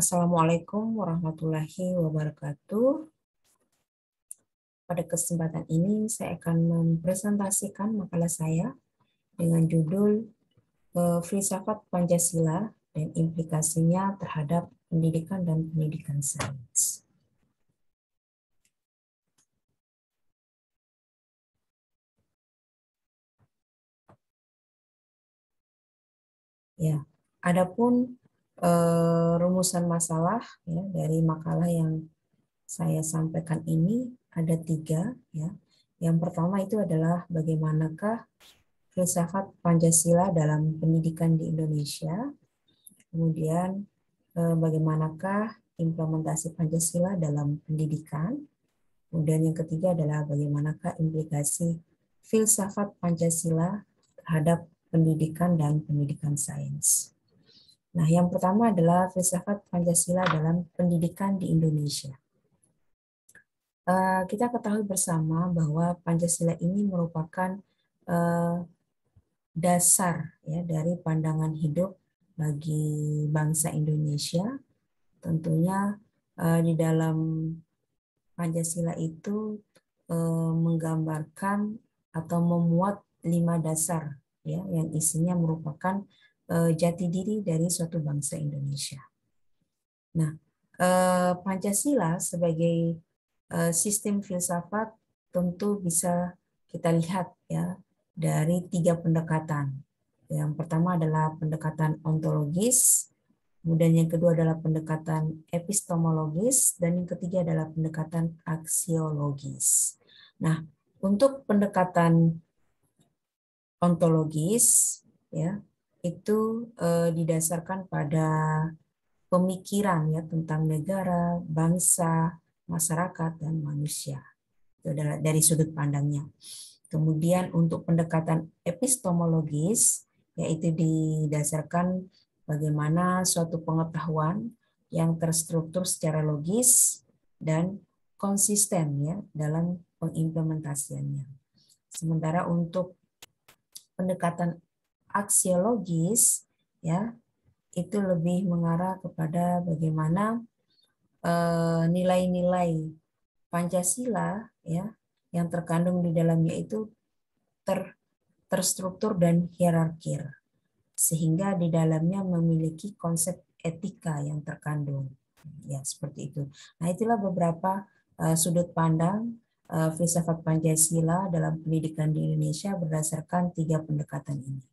Assalamualaikum warahmatullahi wabarakatuh. Pada kesempatan ini saya akan mempresentasikan makalah saya dengan judul Filsafat Pancasila dan implikasinya terhadap pendidikan dan pendidikan sains. Ya, adapun rumusan masalah ya dari makalah yang saya sampaikan ini ada 3 ya. Yang pertama itu adalah bagaimanakah filsafat Pancasila dalam pendidikan di Indonesia. Kemudian bagaimanakah implementasi Pancasila dalam pendidikan. Kemudian yang ketiga adalah bagaimanakah implikasi filsafat Pancasila terhadap pendidikan dan pendidikan sains. Nah, yang pertama adalah filsafat Pancasila dalam pendidikan di Indonesia. Kita ketahui bersama bahwa Pancasila ini merupakan dasar ya dari pandangan hidup bagi bangsa Indonesia. Tentunya di dalam Pancasila itu menggambarkan atau memuat 5 dasar ya yang isinya merupakan jati diri dari suatu bangsa Indonesia. Nah, Pancasila sebagai sistem filsafat tentu bisa kita lihat ya dari 3 pendekatan. Yang pertama adalah pendekatan ontologis, kemudian yang kedua adalah pendekatan epistemologis, dan yang ketiga adalah pendekatan aksiologis. Nah, untuk pendekatan ontologis ya itu didasarkan pada pemikiran ya tentang negara, bangsa, masyarakat, dan manusia. Itu adalah dari sudut pandangnya. Kemudian untuk pendekatan epistemologis, yaitu didasarkan bagaimana suatu pengetahuan yang terstruktur secara logis dan konsisten ya dalam pengimplementasiannya. Sementara untuk pendekatan aksiologis ya itu lebih mengarah kepada bagaimana nilai-nilai Pancasila ya yang terkandung di dalamnya itu terstruktur dan hierarkir, sehingga di dalamnya memiliki konsep etika yang terkandung. Ya, seperti itu. Nah, itulah beberapa sudut pandang filsafat Pancasila dalam pendidikan di Indonesia berdasarkan 3 pendekatan ini.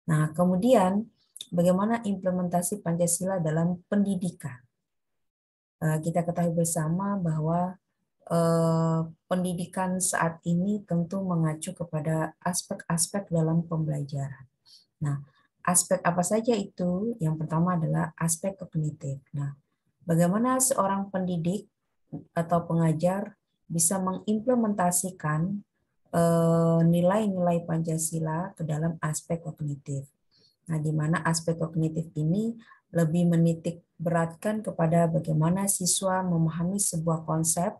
Nah, kemudian bagaimana implementasi Pancasila dalam pendidikan? Kita ketahui bersama bahwa pendidikan saat ini tentu mengacu kepada aspek-aspek dalam pembelajaran. Nah, aspek apa saja itu? Yang pertama adalah aspek kognitif. Nah, bagaimana seorang pendidik atau pengajar bisa mengimplementasikan nilai-nilai Pancasila ke dalam aspek kognitif. Nah, di mana aspek kognitif ini lebih menitik beratkan kepada bagaimana siswa memahami sebuah konsep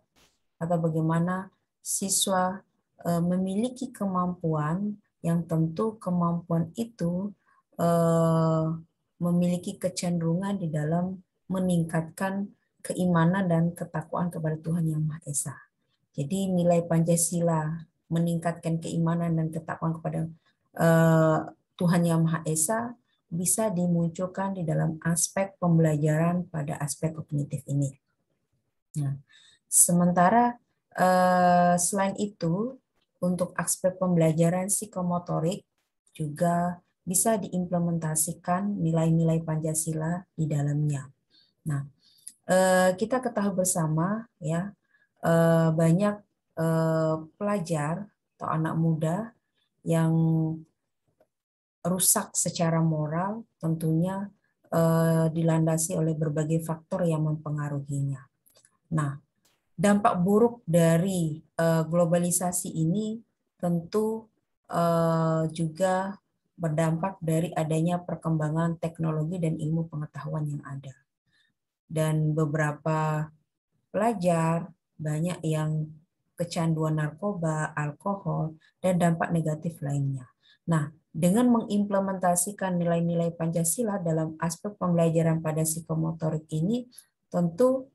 atau bagaimana siswa memiliki kemampuan yang tentu kemampuan itu memiliki kecenderungan di dalam meningkatkan keimanan dan ketakwaan kepada Tuhan Yang Maha Esa. Jadi nilai Pancasila meningkatkan keimanan dan ketakwaan kepada Tuhan Yang Maha Esa bisa dimunculkan di dalam aspek pembelajaran pada aspek kognitif ini. Nah, sementara selain itu, untuk aspek pembelajaran psikomotorik juga bisa diimplementasikan nilai-nilai Pancasila di dalamnya. Nah, kita ketahui bersama ya banyak pelajar atau anak muda yang rusak secara moral tentunya dilandasi oleh berbagai faktor yang mempengaruhinya. Nah, dampak buruk dari globalisasi ini tentu juga berdampak dari adanya perkembangan teknologi dan ilmu pengetahuan yang ada. Dan beberapa pelajar banyak yang kecanduan narkoba, alkohol, dan dampak negatif lainnya. Nah, dengan mengimplementasikan nilai-nilai Pancasila dalam aspek pembelajaran pada psikomotorik ini, tentu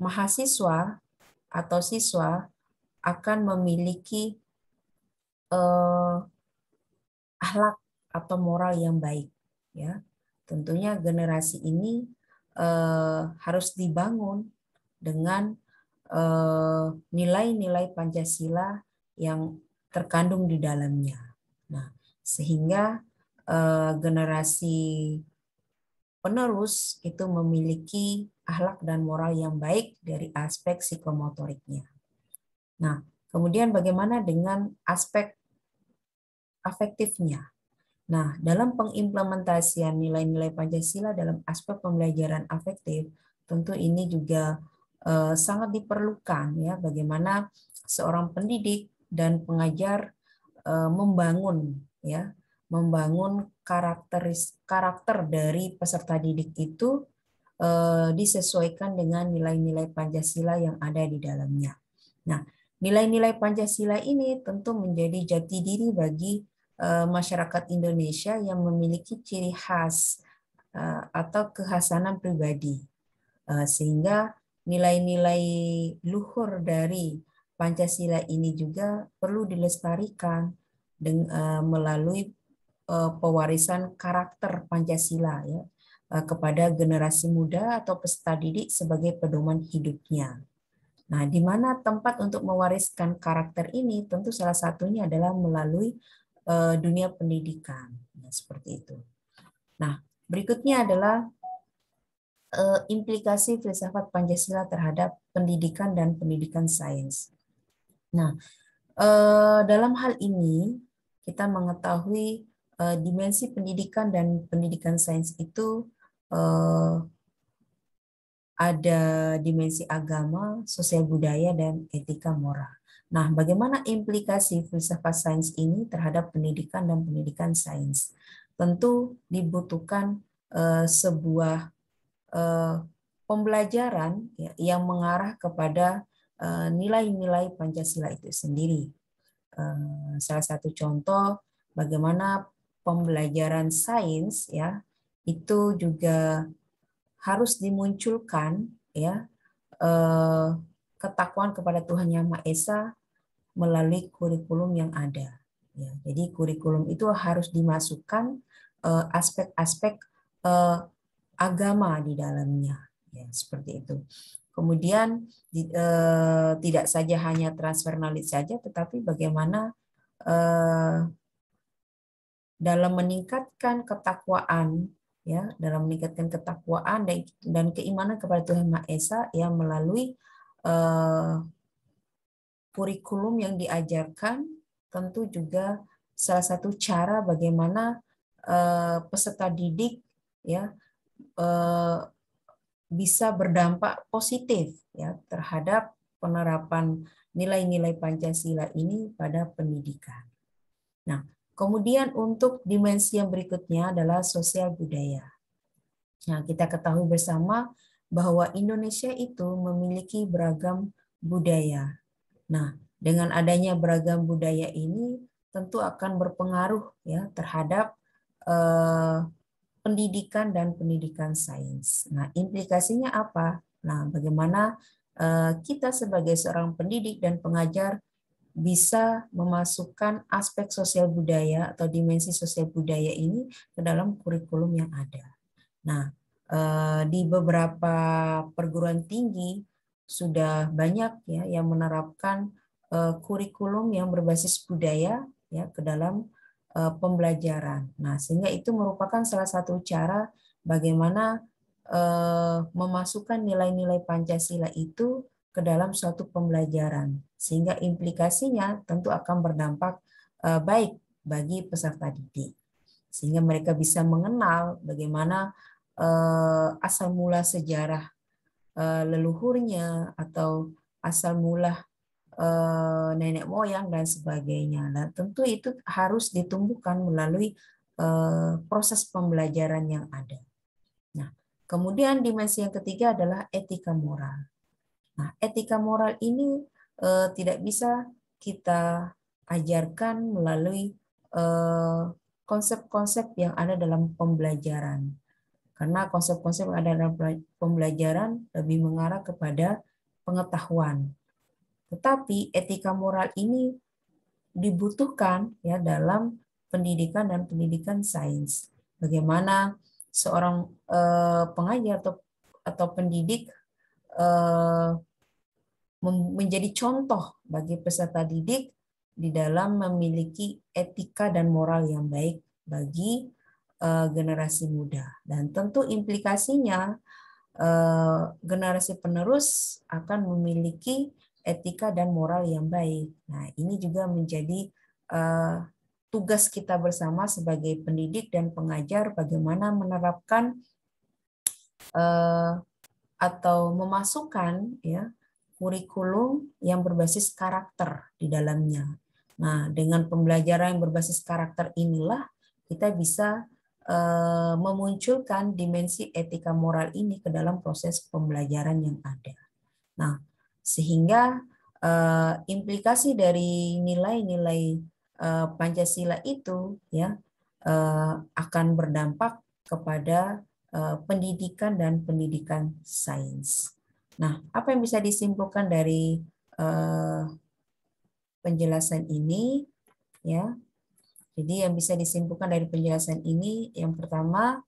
mahasiswa atau siswa akan memiliki akhlak atau moral yang baik. Ya, tentunya generasi ini harus dibangun dengan nilai-nilai Pancasila yang terkandung di dalamnya. Nah, sehingga generasi penerus itu memiliki akhlak dan moral yang baik dari aspek psikomotoriknya. Nah, kemudian bagaimana dengan aspek afektifnya? Nah, dalam pengimplementasian nilai-nilai Pancasila dalam aspek pembelajaran afektif, tentu ini juga sangat diperlukan ya, bagaimana seorang pendidik dan pengajar membangun karakter dari peserta didik itu disesuaikan dengan nilai-nilai Pancasila yang ada di dalamnya. Nah, nilai-nilai Pancasila ini tentu menjadi jati diri bagi masyarakat Indonesia yang memiliki ciri khas atau kekhasanan pribadi, sehingga nilai-nilai luhur dari Pancasila ini juga perlu dilestarikan melalui pewarisan karakter Pancasila ya kepada generasi muda atau peserta didik sebagai pedoman hidupnya. Nah, di mana tempat untuk mewariskan karakter ini tentu salah satunya adalah melalui dunia pendidikan, nah, seperti itu. Nah, berikutnya adalah implikasi filsafat Pancasila terhadap pendidikan dan pendidikan sains. Nah, dalam hal ini kita mengetahui dimensi pendidikan dan pendidikan sains itu ada dimensi agama, sosial budaya, dan etika moral. Nah, bagaimana implikasi filsafat sains ini terhadap pendidikan dan pendidikan sains? Tentu dibutuhkan sebuah pembelajaran yang mengarah kepada nilai-nilai Pancasila itu sendiri. Salah satu contoh bagaimana pembelajaran sains ya itu juga harus dimunculkan ya ketakwaan kepada Tuhan Yang Maha Esa melalui kurikulum yang ada. Ya, jadi kurikulum itu harus dimasukkan aspek-aspek agama di dalamnya, ya seperti itu. Kemudian tidak saja hanya transfer knowledge saja, tetapi bagaimana dalam meningkatkan ketakwaan, ya, dalam meningkatkan ketakwaan dan keimanan kepada Tuhan Maha Esa, ya melalui kurikulum yang diajarkan, tentu juga salah satu cara bagaimana peserta didik, ya, bisa berdampak positif ya terhadap penerapan nilai-nilai Pancasila ini pada pendidikan. Nah, kemudian untuk dimensi yang berikutnya adalah sosial budaya. Nah, kita ketahui bersama bahwa Indonesia itu memiliki beragam budaya. Nah, dengan adanya beragam budaya ini tentu akan berpengaruh ya terhadap pendidikan dan pendidikan sains. Nah, implikasinya apa? Nah, bagaimana kita sebagai seorang pendidik dan pengajar bisa memasukkan aspek sosial budaya atau dimensi sosial budaya ini ke dalam kurikulum yang ada. Nah, di beberapa perguruan tinggi sudah banyak ya yang menerapkan kurikulum yang berbasis budaya ya ke dalam pembelajaran. Nah, sehingga itu merupakan salah satu cara bagaimana memasukkan nilai-nilai Pancasila itu ke dalam suatu pembelajaran, sehingga implikasinya tentu akan berdampak baik bagi peserta didik, sehingga mereka bisa mengenal bagaimana asal mula sejarah leluhurnya atau asal mula nenek moyang dan sebagainya. Nah, tentu itu harus ditumbuhkan melalui proses pembelajaran yang ada. Nah, kemudian dimensi yang ketiga adalah etika moral. Nah, etika moral ini tidak bisa kita ajarkan melalui konsep-konsep yang ada dalam pembelajaran. Karena konsep-konsep yang ada dalam pembelajaran lebih mengarah kepada pengetahuan. Tetapi etika moral ini dibutuhkan ya dalam pendidikan dan pendidikan sains. Bagaimana seorang pengajar atau pendidik menjadi contoh bagi peserta didik di dalam memiliki etika dan moral yang baik bagi generasi muda. Dan tentu implikasinya generasi penerus akan memiliki etika dan moral yang baik. Nah, ini juga menjadi tugas kita bersama sebagai pendidik dan pengajar bagaimana menerapkan atau memasukkan ya kurikulum yang berbasis karakter di dalamnya. Nah, dengan pembelajaran yang berbasis karakter inilah kita bisa memunculkan dimensi etika moral ini ke dalam proses pembelajaran yang ada. Nah, sehingga implikasi dari nilai-nilai Pancasila itu ya akan berdampak kepada pendidikan dan pendidikan sains. Nah, apa yang bisa disimpulkan dari penjelasan ini ya? Jadi yang bisa disimpulkan dari penjelasan ini yang pertama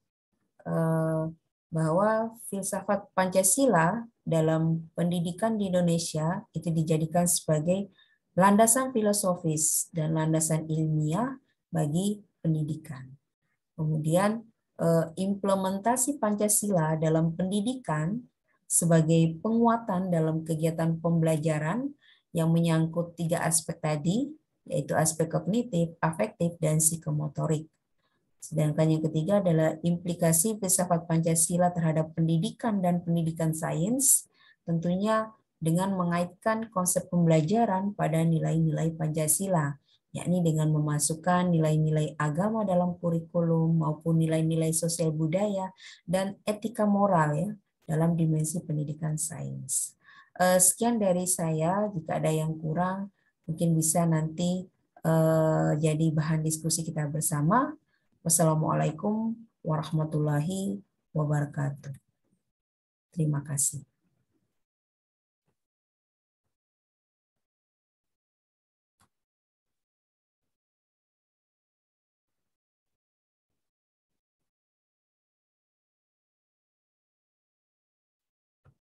bahwa filsafat Pancasila dalam pendidikan di Indonesia itu dijadikan sebagai landasan filosofis dan landasan ilmiah bagi pendidikan. Kemudian implementasi Pancasila dalam pendidikan sebagai penguatan dalam kegiatan pembelajaran yang menyangkut 3 aspek tadi, yaitu aspek kognitif, afektif, dan psikomotorik. Sedangkan yang ketiga adalah implikasi filsafat Pancasila terhadap pendidikan dan pendidikan sains, tentunya dengan mengaitkan konsep pembelajaran pada nilai-nilai Pancasila, yakni dengan memasukkan nilai-nilai agama dalam kurikulum maupun nilai-nilai sosial budaya dan etika moral ya dalam dimensi pendidikan sains. Sekian dari saya, jika ada yang kurang mungkin bisa nanti jadi bahan diskusi kita bersama. Wassalamualaikum warahmatullahi wabarakatuh. Terima kasih.